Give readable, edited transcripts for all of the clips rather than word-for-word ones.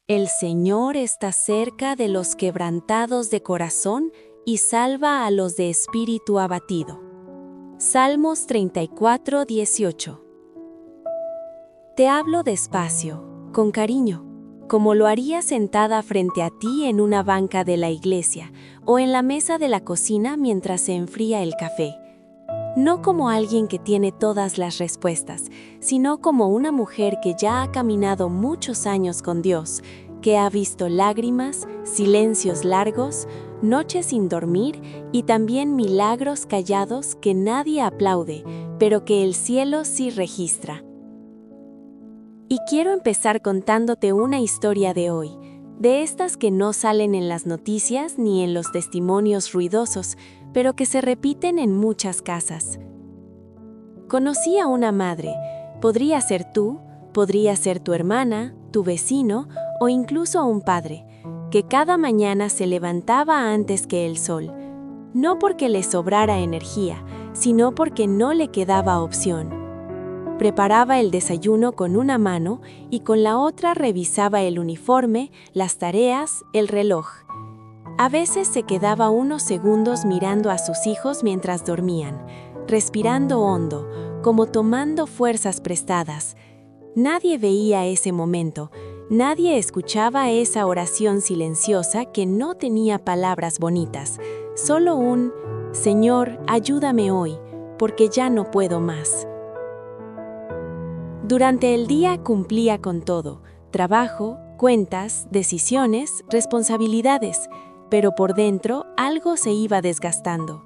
El Señor está cerca de los quebrantados de corazón y salva a los de espíritu abatido. Salmos 34:18. Te hablo despacio, con cariño, como lo haría sentada frente a ti en una banca de la iglesia o en la mesa de la cocina mientras se enfría el café. No como alguien que tiene todas las respuestas, sino como una mujer que ya ha caminado muchos años con Dios, que ha visto lágrimas, silencios largos, noches sin dormir y también milagros callados que nadie aplaude, pero que el cielo sí registra. Y quiero empezar contándote una historia de hoy, de estas que no salen en las noticias ni en los testimonios ruidosos, pero que se repiten en muchas casas. Conocí a una madre, podría ser tú, podría ser tu hermana, tu vecino o incluso a un padre, que cada mañana se levantaba antes que el sol, no porque le sobrara energía, sino porque no le quedaba opción. Preparaba el desayuno con una mano y con la otra revisaba el uniforme, las tareas, el reloj. A veces se quedaba unos segundos mirando a sus hijos mientras dormían, respirando hondo, como tomando fuerzas prestadas. Nadie veía ese momento, nadie escuchaba esa oración silenciosa que no tenía palabras bonitas, solo un «Señor, ayúdame hoy, porque ya no puedo más». Durante el día cumplía con todo, trabajo, cuentas, decisiones, responsabilidades, pero por dentro algo se iba desgastando.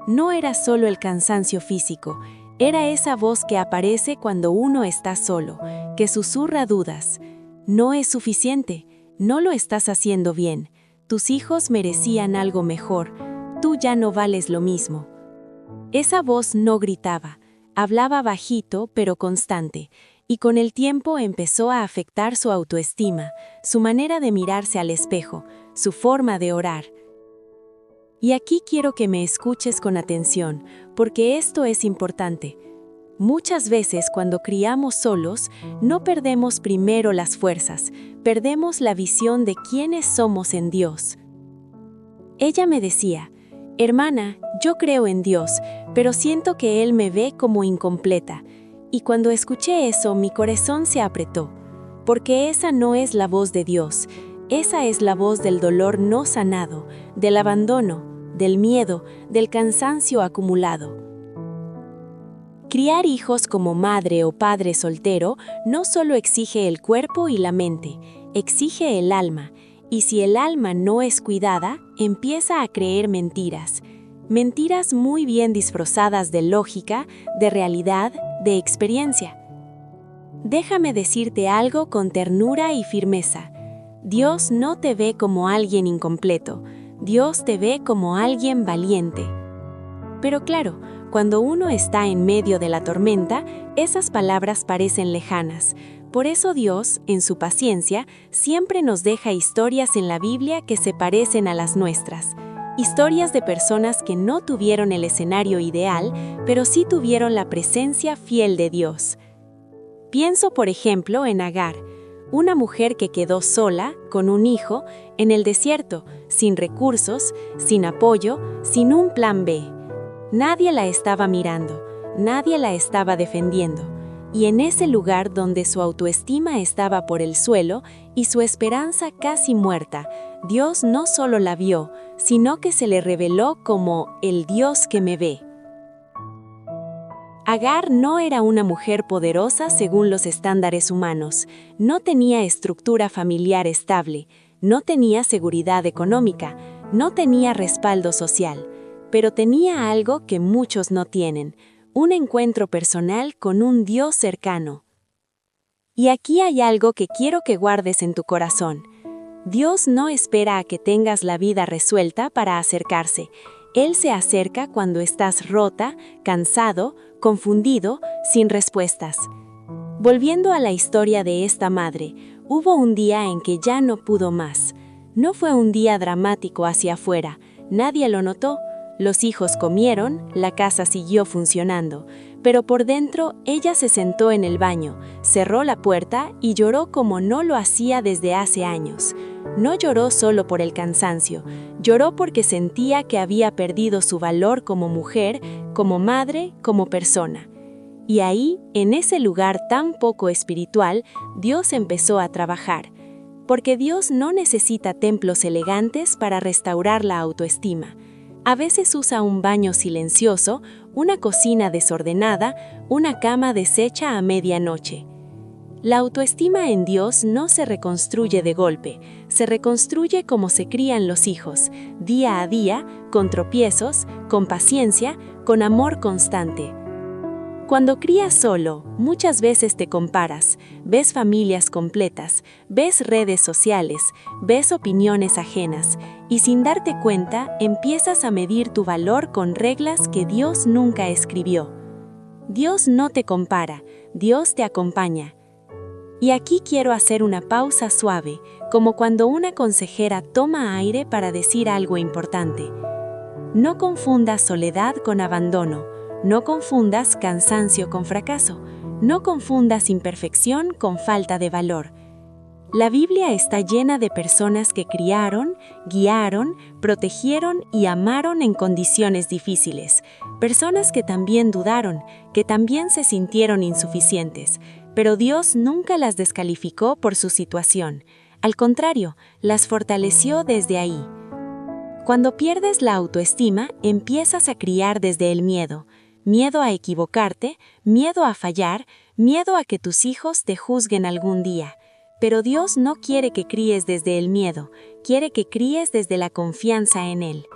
No era solo el cansancio físico, era esa voz que aparece cuando uno está solo, que susurra dudas. No es suficiente, no lo estás haciendo bien, tus hijos merecían algo mejor, tú ya no vales lo mismo. Esa voz no gritaba, hablaba bajito pero constante, y con el tiempo empezó a afectar su autoestima, su manera de mirarse al espejo, su forma de orar. Y aquí quiero que me escuches con atención, porque esto es importante. Muchas veces cuando criamos solos, no perdemos primero las fuerzas, perdemos la visión de quiénes somos en Dios. Ella me decía, hermana, yo creo en Dios, pero siento que Él me ve como incompleta. Y cuando escuché eso, mi corazón se apretó, porque esa no es la voz de Dios, esa es la voz del dolor no sanado, del abandono, del miedo, del cansancio acumulado. Criar hijos como madre o padre soltero no solo exige el cuerpo y la mente, exige el alma, y si el alma no es cuidada, empieza a creer mentiras. Mentiras muy bien disfrazadas de lógica, de realidad, de experiencia. Déjame decirte algo con ternura y firmeza. Dios no te ve como alguien incompleto, Dios te ve como alguien valiente. Pero claro, cuando uno está en medio de la tormenta, esas palabras parecen lejanas. Por eso Dios, en su paciencia, siempre nos deja historias en la Biblia que se parecen a las nuestras. Historias de personas que no tuvieron el escenario ideal, pero sí tuvieron la presencia fiel de Dios. Pienso, por ejemplo, en Agar, una mujer que quedó sola, con un hijo, en el desierto, sin recursos, sin apoyo, sin un plan B. Nadie la estaba mirando, nadie la estaba defendiendo, y en ese lugar donde su autoestima estaba por el suelo y su esperanza casi muerta, Dios no solo la vio, sino que se le reveló como el Dios que me ve. Agar no era una mujer poderosa según los estándares humanos, no tenía estructura familiar estable, no tenía seguridad económica, no tenía respaldo social, pero tenía algo que muchos no tienen, un encuentro personal con un Dios cercano. Y aquí hay algo que quiero que guardes en tu corazón. Dios no espera a que tengas la vida resuelta para acercarse. Él se acerca cuando estás rota, cansado, confundido, sin respuestas. Volviendo a la historia de esta madre, hubo un día en que ya no pudo más. No fue un día dramático hacia afuera, nadie lo notó. Los hijos comieron, la casa siguió funcionando, pero por dentro ella se sentó en el baño, cerró la puerta y lloró como no lo hacía desde hace años. No lloró solo por el cansancio, lloró porque sentía que había perdido su valor como mujer, como madre, como persona. Y ahí, en ese lugar tan poco espiritual, Dios empezó a trabajar. Porque Dios no necesita templos elegantes para restaurar la autoestima. A veces usa un baño silencioso, una cocina desordenada, una cama deshecha a medianoche. La autoestima en Dios no se reconstruye de golpe, se reconstruye como se crían los hijos, día a día, con tropiezos, con paciencia, con amor constante. Cuando crías solo, muchas veces te comparas, ves familias completas, ves redes sociales, ves opiniones ajenas, y sin darte cuenta, empiezas a medir tu valor con reglas que Dios nunca escribió. Dios no te compara, Dios te acompaña. Y aquí quiero hacer una pausa suave, como cuando una consejera toma aire para decir algo importante. No confundas soledad con abandono. No confundas cansancio con fracaso, no confundas imperfección con falta de valor. La Biblia está llena de personas que criaron, guiaron, protegieron y amaron en condiciones difíciles, personas que también dudaron, que también se sintieron insuficientes, pero Dios nunca las descalificó por su situación, al contrario, las fortaleció desde ahí. Cuando pierdes la autoestima, empiezas a criar desde el miedo. Miedo a equivocarte, miedo a fallar, miedo a que tus hijos te juzguen algún día. Pero Dios no quiere que críes desde el miedo, quiere que críes desde la confianza en Él.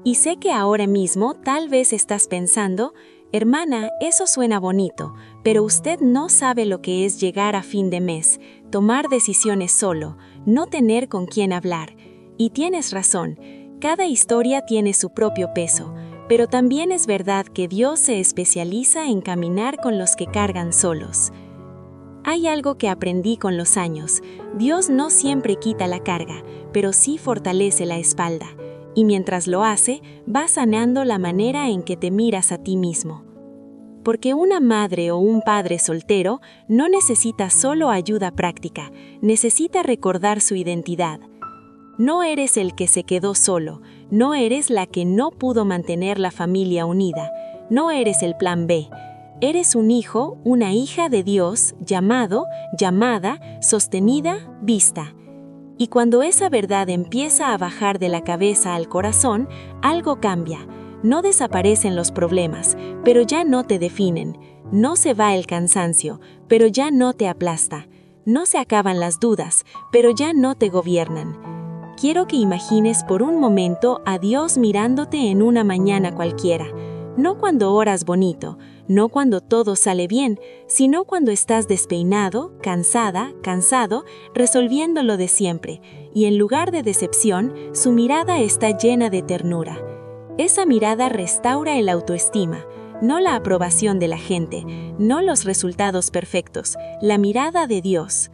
Y sé que ahora mismo tal vez estás pensando, hermana, eso suena bonito, pero usted no sabe lo que es llegar a fin de mes, tomar decisiones solo, no tener con quién hablar. Y tienes razón, cada historia tiene su propio peso. Pero también es verdad que Dios se especializa en caminar con los que cargan solos. Hay algo que aprendí con los años. Dios no siempre quita la carga, pero sí fortalece la espalda. Y mientras lo hace, va sanando la manera en que te miras a ti mismo. Porque una madre o un padre soltero no necesita solo ayuda práctica, necesita recordar su identidad. No eres el que se quedó solo, no eres la que no pudo mantener la familia unida, no eres el plan B. Eres un hijo, una hija de Dios, llamado, llamada, sostenida, vista. Y cuando esa verdad empieza a bajar de la cabeza al corazón, algo cambia. No desaparecen los problemas, pero ya no te definen. No se va el cansancio, pero ya no te aplasta. No se acaban las dudas, pero ya no te gobiernan. Quiero que imagines por un momento a Dios mirándote en una mañana cualquiera, no cuando oras bonito, no cuando todo sale bien, sino cuando estás despeinado, cansada, cansado, resolviendo lo de siempre, y en lugar de decepción, su mirada está llena de ternura. Esa mirada restaura el autoestima, no la aprobación de la gente, no los resultados perfectos, la mirada de Dios.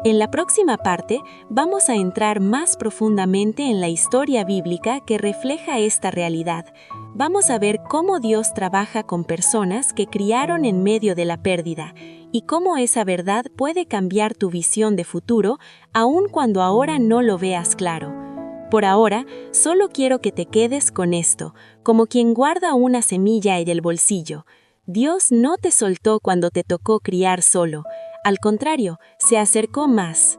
En la próxima parte vamos a entrar más profundamente en la historia bíblica que refleja esta realidad. Vamos a ver cómo Dios trabaja con personas que criaron en medio de la pérdida y cómo esa verdad puede cambiar tu visión de futuro aun cuando ahora no lo veas claro. Por ahora, solo quiero que te quedes con esto, como quien guarda una semilla en el bolsillo. Dios no te soltó cuando te tocó criar solo. Al contrario, se acercó más.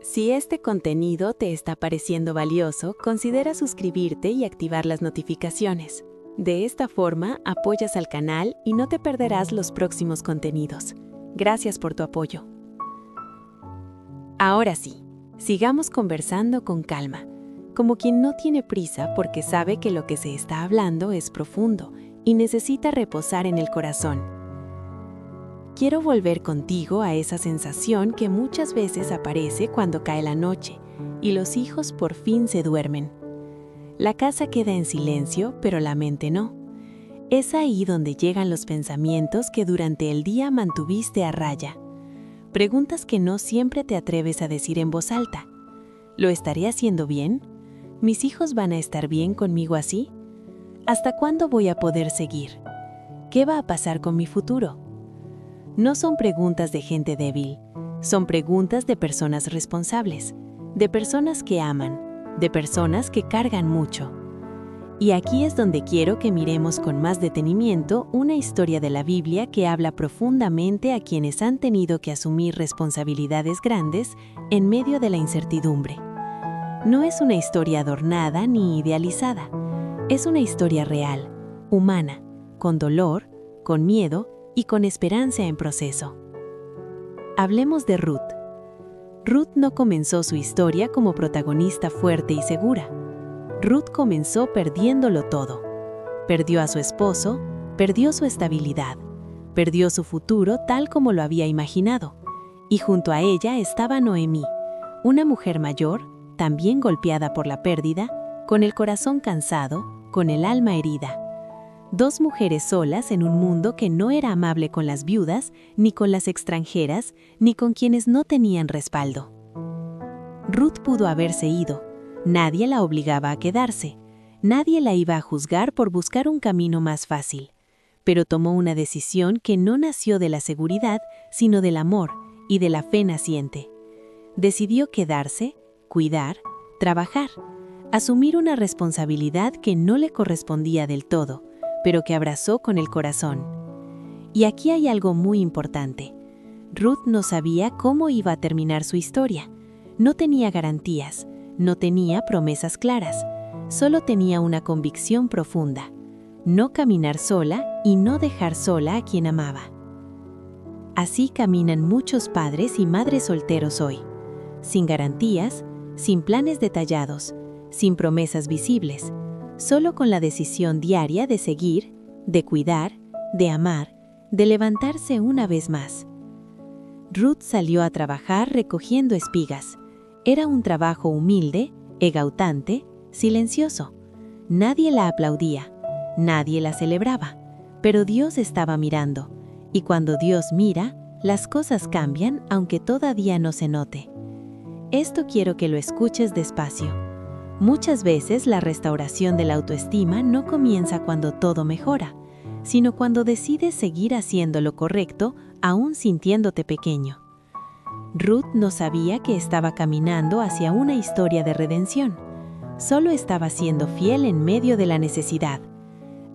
Si este contenido te está pareciendo valioso, considera suscribirte y activar las notificaciones. De esta forma, apoyas al canal y no te perderás los próximos contenidos. Gracias por tu apoyo. Ahora sí, sigamos conversando con calma, como quien no tiene prisa porque sabe que lo que se está hablando es profundo y necesita reposar en el corazón. Quiero volver contigo a esa sensación que muchas veces aparece cuando cae la noche y los hijos por fin se duermen. La casa queda en silencio, pero la mente no. Es ahí donde llegan los pensamientos que durante el día mantuviste a raya. Preguntas que no siempre te atreves a decir en voz alta. ¿Lo estaré haciendo bien? ¿Mis hijos van a estar bien conmigo así? ¿Hasta cuándo voy a poder seguir? ¿Qué va a pasar con mi futuro? No son preguntas de gente débil, son preguntas de personas responsables, de personas que aman, de personas que cargan mucho. Y aquí es donde quiero que miremos con más detenimiento una historia de la Biblia que habla profundamente a quienes han tenido que asumir responsabilidades grandes en medio de la incertidumbre. No es una historia adornada ni idealizada, es una historia real, humana, con dolor, con miedo y con esperanza en proceso. Hablemos de Ruth. Ruth no comenzó su historia como protagonista fuerte y segura. Ruth comenzó perdiéndolo todo. Perdió a su esposo, perdió su estabilidad, perdió su futuro tal como lo había imaginado. Y junto a ella estaba Noemí, una mujer mayor, también golpeada por la pérdida, con el corazón cansado, con el alma herida. Dos mujeres solas en un mundo que no era amable con las viudas, ni con las extranjeras, ni con quienes no tenían respaldo. Ruth pudo haberse ido. Nadie la obligaba a quedarse. Nadie la iba a juzgar por buscar un camino más fácil. Pero tomó una decisión que no nació de la seguridad, sino del amor y de la fe naciente. Decidió quedarse, cuidar, trabajar, asumir una responsabilidad que no le correspondía del todo, pero que abrazó con el corazón. Y aquí hay algo muy importante. Ruth no sabía cómo iba a terminar su historia. No tenía garantías. No tenía promesas claras, solo tenía una convicción profunda: no caminar sola y no dejar sola a quien amaba. Así caminan muchos padres y madres solteros hoy, sin garantías, sin planes detallados, sin promesas visibles, solo con la decisión diaria de seguir, de cuidar, de amar, de levantarse una vez más. Ruth salió a trabajar recogiendo espigas. Era un trabajo humilde, egautante, silencioso. Nadie la aplaudía, nadie la celebraba, pero Dios estaba mirando, y cuando Dios mira, las cosas cambian aunque todavía no se note. Esto quiero que lo escuches despacio. Muchas veces la restauración de la autoestima no comienza cuando todo mejora, sino cuando decides seguir haciendo lo correcto aún sintiéndote pequeño. Ruth no sabía que estaba caminando hacia una historia de redención. Solo estaba siendo fiel en medio de la necesidad.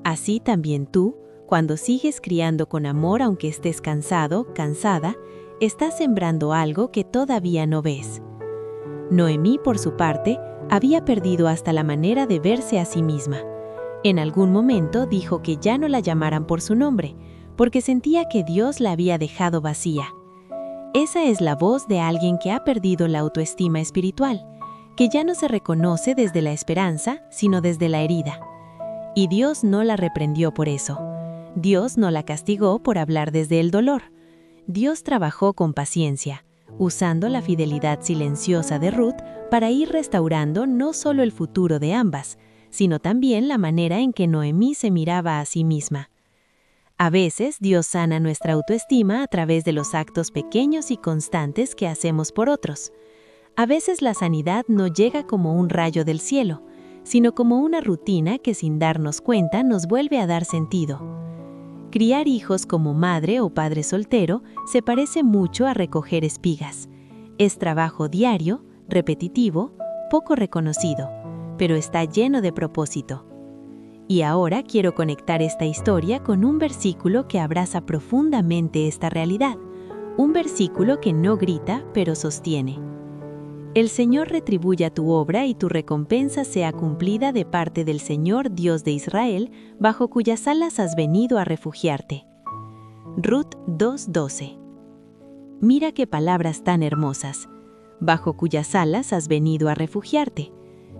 Así también tú, cuando sigues criando con amor aunque estés cansado, cansada, estás sembrando algo que todavía no ves. Noemí, por su parte, había perdido hasta la manera de verse a sí misma. En algún momento dijo que ya no la llamaran por su nombre, porque sentía que Dios la había dejado vacía. Esa es la voz de alguien que ha perdido la autoestima espiritual, que ya no se reconoce desde la esperanza, sino desde la herida. Y Dios no la reprendió por eso. Dios no la castigó por hablar desde el dolor. Dios trabajó con paciencia, usando la fidelidad silenciosa de Ruth para ir restaurando no solo el futuro de ambas, sino también la manera en que Noemí se miraba a sí misma. A veces Dios sana nuestra autoestima a través de los actos pequeños y constantes que hacemos por otros. A veces la sanidad no llega como un rayo del cielo, sino como una rutina que sin darnos cuenta nos vuelve a dar sentido. Criar hijos como madre o padre soltero se parece mucho a recoger espigas. Es trabajo diario, repetitivo, poco reconocido, pero está lleno de propósito. Y ahora quiero conectar esta historia con un versículo que abraza profundamente esta realidad, un versículo que no grita, pero sostiene. El Señor retribuya tu obra y tu recompensa sea cumplida de parte del Señor Dios de Israel, bajo cuyas alas has venido a refugiarte. Ruth 2:12. Mira qué palabras tan hermosas. Bajo cuyas alas has venido a refugiarte.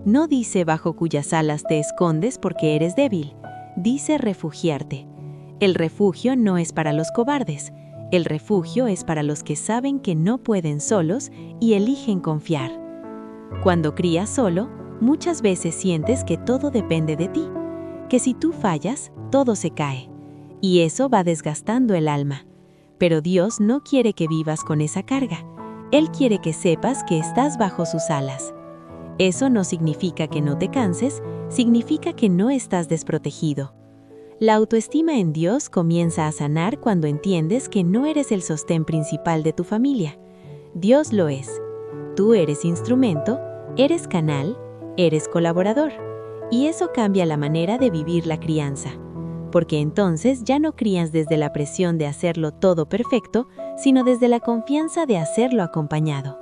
No dice bajo cuyas alas te escondes porque eres débil, dice refugiarte. El refugio no es para los cobardes, el refugio es para los que saben que no pueden solos y eligen confiar. Cuando crías solo, muchas veces sientes que todo depende de ti, que si tú fallas, todo se cae, y eso va desgastando el alma. Pero Dios no quiere que vivas con esa carga, Él quiere que sepas que estás bajo sus alas. Eso no significa que no te canses, significa que no estás desprotegido. La autoestima en Dios comienza a sanar cuando entiendes que no eres el sostén principal de tu familia. Dios lo es. Tú eres instrumento, eres canal, eres colaborador. Y eso cambia la manera de vivir la crianza. Porque entonces ya no crías desde la presión de hacerlo todo perfecto, sino desde la confianza de hacerlo acompañado.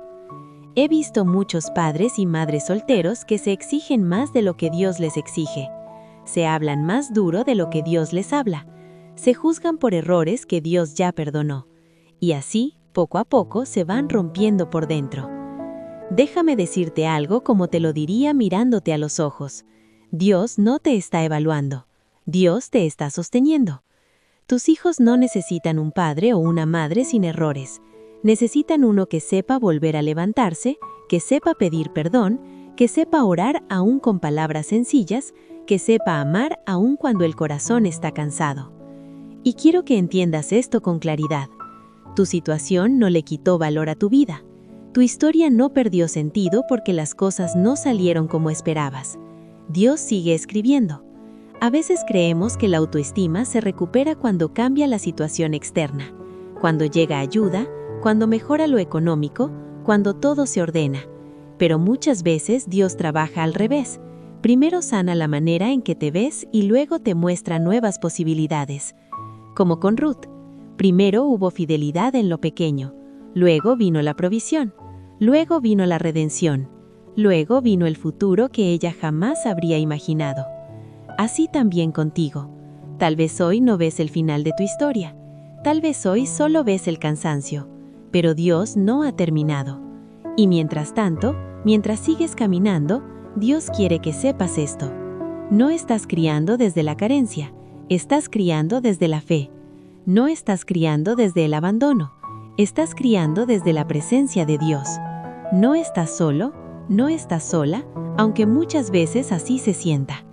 He visto muchos padres y madres solteros que se exigen más de lo que Dios les exige. Se hablan más duro de lo que Dios les habla. Se juzgan por errores que Dios ya perdonó. Y así, poco a poco, se van rompiendo por dentro. Déjame decirte algo como te lo diría mirándote a los ojos. Dios no te está evaluando. Dios te está sosteniendo. Tus hijos no necesitan un padre o una madre sin errores. Necesitan uno que sepa volver a levantarse, que sepa pedir perdón, que sepa orar aún con palabras sencillas, que sepa amar aún cuando el corazón está cansado. Y quiero que entiendas esto con claridad. Tu situación no le quitó valor a tu vida. Tu historia no perdió sentido porque las cosas no salieron como esperabas. Dios sigue escribiendo. A veces creemos que la autoestima se recupera cuando cambia la situación externa, cuando llega ayuda, cuando mejora lo económico, cuando todo se ordena. Pero muchas veces Dios trabaja al revés. Primero sana la manera en que te ves y luego te muestra nuevas posibilidades. Como con Ruth. Primero hubo fidelidad en lo pequeño, luego vino la provisión, luego vino la redención, luego vino el futuro que ella jamás habría imaginado. Así también contigo. Tal vez hoy no ves el final de tu historia, tal vez hoy solo ves el cansancio, pero Dios no ha terminado. Y mientras tanto, mientras sigues caminando, Dios quiere que sepas esto. No estás criando desde la carencia, estás criando desde la fe. No estás criando desde el abandono, estás criando desde la presencia de Dios. No estás solo, no estás sola, aunque muchas veces así se sienta.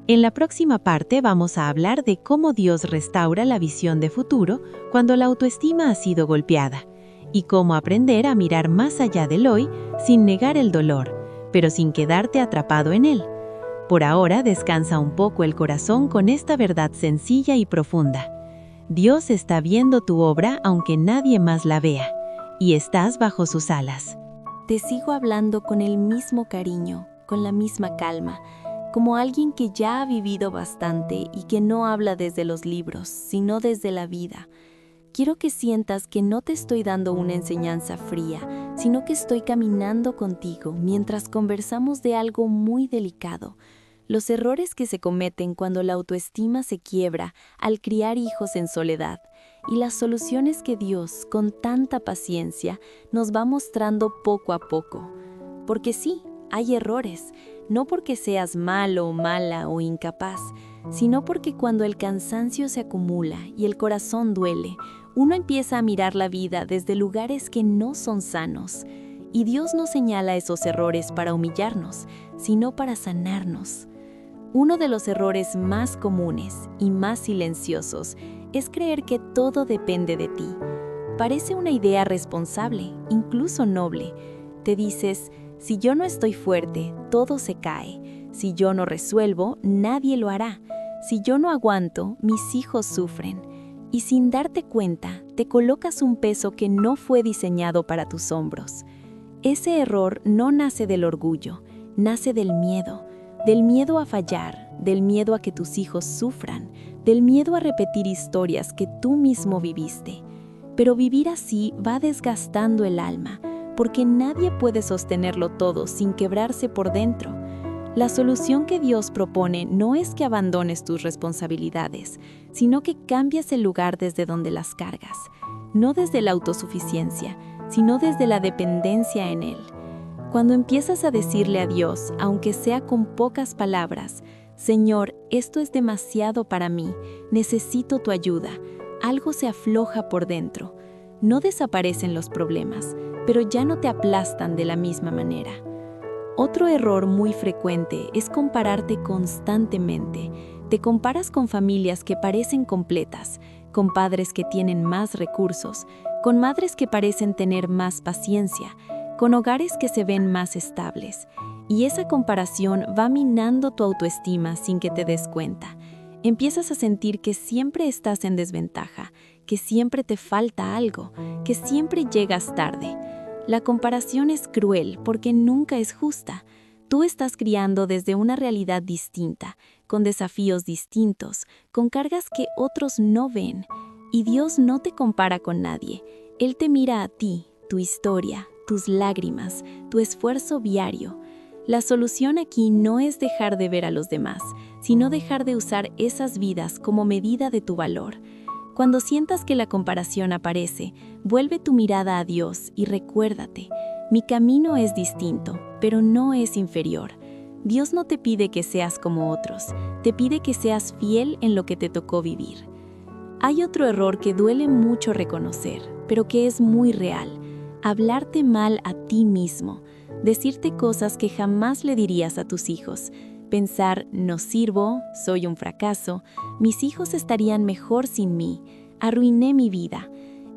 En la próxima parte vamos a hablar de cómo Dios restaura la visión de futuro cuando la autoestima ha sido golpeada, y cómo aprender a mirar más allá del hoy sin negar el dolor, pero sin quedarte atrapado en él. Por ahora descansa un poco el corazón con esta verdad sencilla y profunda. Dios está viendo tu obra aunque nadie más la vea, y estás bajo sus alas. Te sigo hablando con el mismo cariño, con la misma calma, como alguien que ya ha vivido bastante y que no habla desde los libros, sino desde la vida. Quiero que sientas que no te estoy dando una enseñanza fría, sino que estoy caminando contigo mientras conversamos de algo muy delicado. Los errores que se cometen cuando la autoestima se quiebra al criar hijos en soledad y las soluciones que Dios, con tanta paciencia, nos va mostrando poco a poco. Porque sí, hay errores, no porque seas malo, mala o incapaz, sino porque cuando el cansancio se acumula y el corazón duele, uno empieza a mirar la vida desde lugares que no son sanos. Y Dios no señala esos errores para humillarnos, sino para sanarnos. Uno de los errores más comunes y más silenciosos es creer que todo depende de ti. Parece una idea responsable, incluso noble. Te dices, si yo no estoy fuerte, todo se cae. Si yo no resuelvo, nadie lo hará. Si yo no aguanto, mis hijos sufren. Y sin darte cuenta, te colocas un peso que no fue diseñado para tus hombros. Ese error no nace del orgullo, nace del miedo a fallar, del miedo a que tus hijos sufran, del miedo a repetir historias que tú mismo viviste. Pero vivir así va desgastando el alma, porque nadie puede sostenerlo todo sin quebrarse por dentro. La solución que Dios propone no es que abandones tus responsabilidades, sino que cambies el lugar desde donde las cargas, no desde la autosuficiencia, sino desde la dependencia en Él. Cuando empiezas a decirle a Dios, aunque sea con pocas palabras, Señor, esto es demasiado para mí, necesito tu ayuda, algo se afloja por dentro. No desaparecen los problemas, pero ya no te aplastan de la misma manera. Otro error muy frecuente es compararte constantemente. Te comparas con familias que parecen completas, con padres que tienen más recursos, con madres que parecen tener más paciencia, con hogares que se ven más estables. Y esa comparación va minando tu autoestima sin que te des cuenta. Empiezas a sentir que siempre estás en desventaja, que siempre te falta algo, que siempre llegas tarde. La comparación es cruel porque nunca es justa. Tú estás criando desde una realidad distinta, con desafíos distintos, con cargas que otros no ven. Y Dios no te compara con nadie. Él te mira a ti, tu historia, tus lágrimas, tu esfuerzo diario. La solución aquí no es dejar de ver a los demás, sino dejar de usar esas vidas como medida de tu valor. Cuando sientas que la comparación aparece, vuelve tu mirada a Dios y recuérdate, mi camino es distinto, pero no es inferior. Dios no te pide que seas como otros, te pide que seas fiel en lo que te tocó vivir. Hay otro error que duele mucho reconocer, pero que es muy real: hablarte mal a ti mismo, decirte cosas que jamás le dirías a tus hijos, pensar, no sirvo, soy un fracaso, mis hijos estarían mejor sin mí, arruiné mi vida.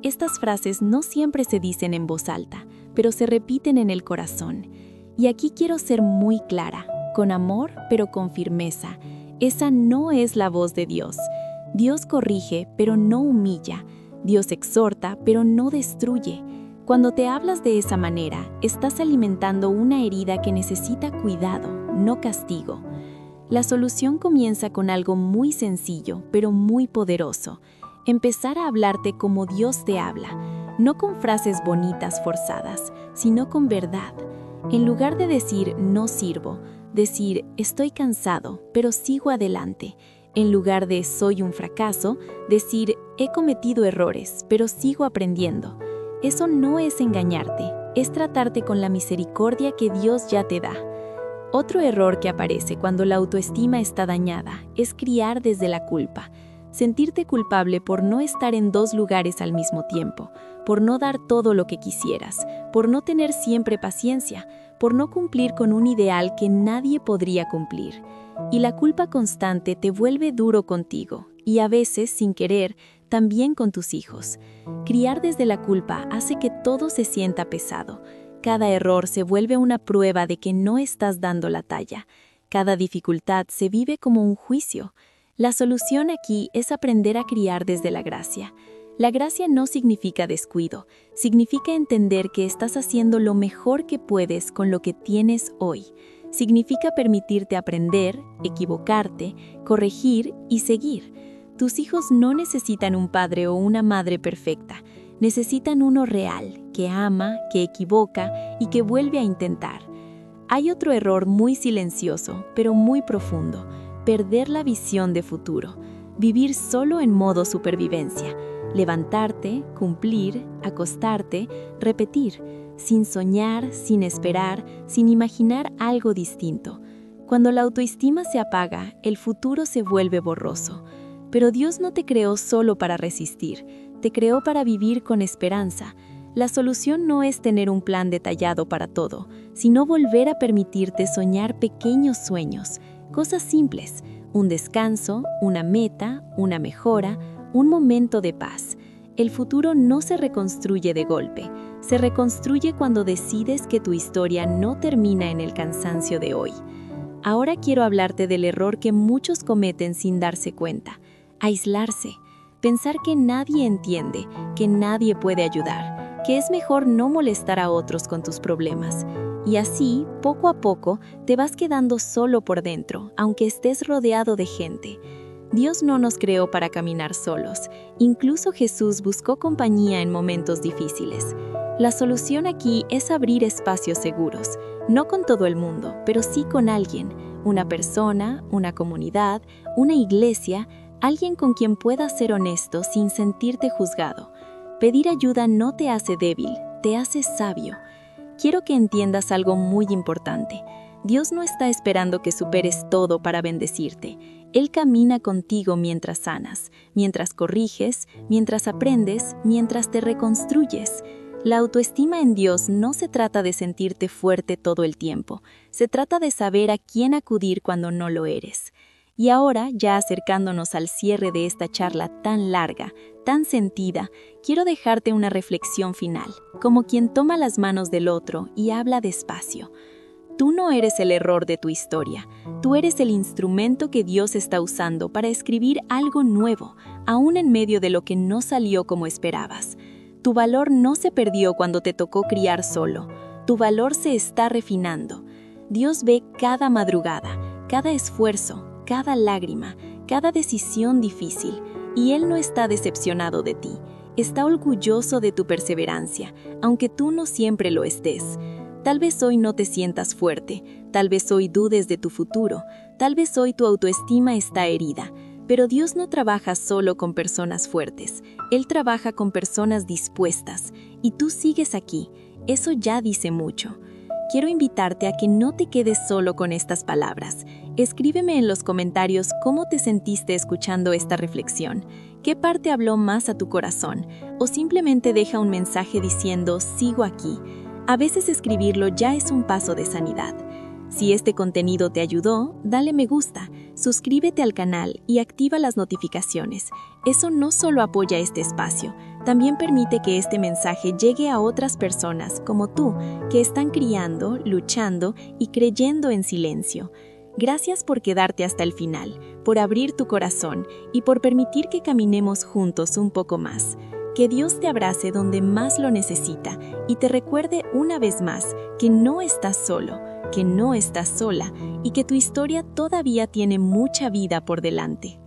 Estas frases no siempre se dicen en voz alta, pero se repiten en el corazón. Y aquí quiero ser muy clara, con amor, pero con firmeza. Esa no es la voz de Dios. Dios corrige, pero no humilla. Dios exhorta, pero no destruye. Cuando te hablas de esa manera, estás alimentando una herida que necesita cuidado, no castigo. La solución comienza con algo muy sencillo, pero muy poderoso: empezar a hablarte como Dios te habla, no con frases bonitas forzadas, sino con verdad. En lugar de decir no sirvo, decir estoy cansado, pero sigo adelante. En lugar de soy un fracaso, decir he cometido errores, pero sigo aprendiendo. Eso no es engañarte, es tratarte con la misericordia que Dios ya te da. Otro error que aparece cuando la autoestima está dañada es criar desde la culpa. Sentirte culpable por no estar en dos lugares al mismo tiempo, por no dar todo lo que quisieras, por no tener siempre paciencia, por no cumplir con un ideal que nadie podría cumplir. Y la culpa constante te vuelve duro contigo y a veces, sin querer, también con tus hijos. Criar desde la culpa hace que todo se sienta pesado. Cada error se vuelve una prueba de que no estás dando la talla. Cada dificultad se vive como un juicio. La solución aquí es aprender a criar desde la gracia. La gracia no significa descuido, significa entender que estás haciendo lo mejor que puedes con lo que tienes hoy. Significa permitirte aprender, equivocarte, corregir y seguir. Tus hijos no necesitan un padre o una madre perfecta, necesitan uno real, que ama, que equivoca y que vuelve a intentar. Hay otro error muy silencioso, pero muy profundo: perder la visión de futuro, vivir solo en modo supervivencia, levantarte, cumplir, acostarte, repetir, sin soñar, sin esperar, sin imaginar algo distinto. Cuando la autoestima se apaga, el futuro se vuelve borroso. Pero Dios no te creó solo para resistir, te creó para vivir con esperanza. La solución no es tener un plan detallado para todo, sino volver a permitirte soñar pequeños sueños, cosas simples: un descanso, una meta, una mejora, un momento de paz. El futuro no se reconstruye de golpe, se reconstruye cuando decides que tu historia no termina en el cansancio de hoy. Ahora quiero hablarte del error que muchos cometen sin darse cuenta: aislarse, pensar que nadie entiende, que nadie puede ayudar, que es mejor no molestar a otros con tus problemas. Y así, poco a poco, te vas quedando solo por dentro, aunque estés rodeado de gente. Dios no nos creó para caminar solos. Incluso Jesús buscó compañía en momentos difíciles. La solución aquí es abrir espacios seguros, no con todo el mundo, pero sí con alguien, una persona, una comunidad, una iglesia, alguien con quien puedas ser honesto sin sentirte juzgado. Pedir ayuda no te hace débil, te hace sabio. Quiero que entiendas algo muy importante. Dios no está esperando que superes todo para bendecirte. Él camina contigo mientras sanas, mientras corriges, mientras aprendes, mientras te reconstruyes. La autoestima en Dios no se trata de sentirte fuerte todo el tiempo, se trata de saber a quién acudir cuando no lo eres. Y ahora, ya acercándonos al cierre de esta charla tan larga, tan sentida, quiero dejarte una reflexión final, como quien toma las manos del otro y habla despacio. Tú no eres el error de tu historia, tú eres el instrumento que Dios está usando para escribir algo nuevo, aún en medio de lo que no salió como esperabas. Tu valor no se perdió cuando te tocó criar solo, tu valor se está refinando. Dios ve cada madrugada, cada esfuerzo, cada lágrima, cada decisión difícil, y Él no está decepcionado de ti. Está orgulloso de tu perseverancia, aunque tú no siempre lo estés. Tal vez hoy no te sientas fuerte, tal vez hoy dudes de tu futuro, tal vez hoy tu autoestima está herida, pero Dios no trabaja solo con personas fuertes, Él trabaja con personas dispuestas, y tú sigues aquí. Eso ya dice mucho. Quiero invitarte a que no te quedes solo con estas palabras. Escríbeme en los comentarios cómo te sentiste escuchando esta reflexión, qué parte habló más a tu corazón, o simplemente deja un mensaje diciendo «sigo aquí». A veces escribirlo ya es un paso de sanidad. Si este contenido te ayudó, dale me gusta, suscríbete al canal y activa las notificaciones. Eso no solo apoya este espacio, también permite que este mensaje llegue a otras personas como tú, que están criando, luchando y creyendo en silencio. Gracias por quedarte hasta el final, por abrir tu corazón y por permitir que caminemos juntos un poco más. Que Dios te abrace donde más lo necesita y te recuerde una vez más que no estás solo, que no estás sola y que tu historia todavía tiene mucha vida por delante.